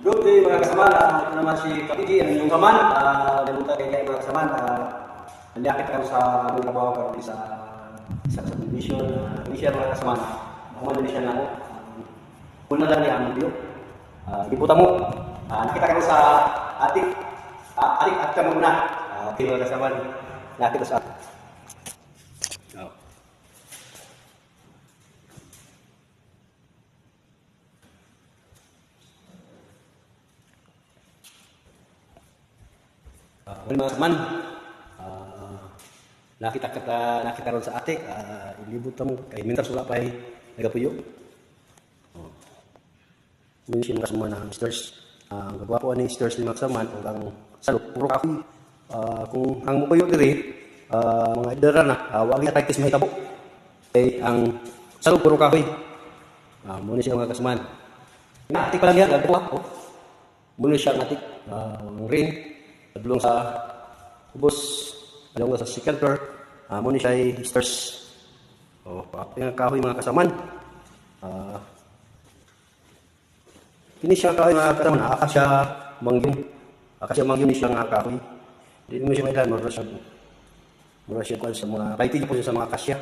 Good day mga kasama, ito naman si Kapigi, ang inyong kaman. Namunta kayo mga kasama, nalakit ako sa aming trabaho karoon sa subdivision. Hindi siya mga kasama, nakuman siya na ako. Kuna lang niya ang video. Iputa mo, nakita kayo sa atik at kamo na. Okay mga kasama, nakita sa atik. Mga kaman, nakita ron sa atik, ilibot mo, kay mintas wala pa ay nagapuyo. Minsan kasama na stars, ang gagwapo ni stars ni Maxaman, ang salok, puro kahoy. Kung ang mupuyo diri, mga idara na, wag niya practice mahitabo. Kay ang salok, puro kahoy. Muna siya mga kasaman. Atik pa lang yan, gagwapo. Muna siya ang atik, ang ring. Adulong sa ubos, adulong sa second floor, muna siya ay stairs. Yung kahoy mga kasaman. Kini siya kahoy mga kasaman, akasya mangyong. Akasya mangyong ni siya nga kahoy. Hindi mo siya mailan, mura siya sa mga, kahit hindi po siya sa mga akasya.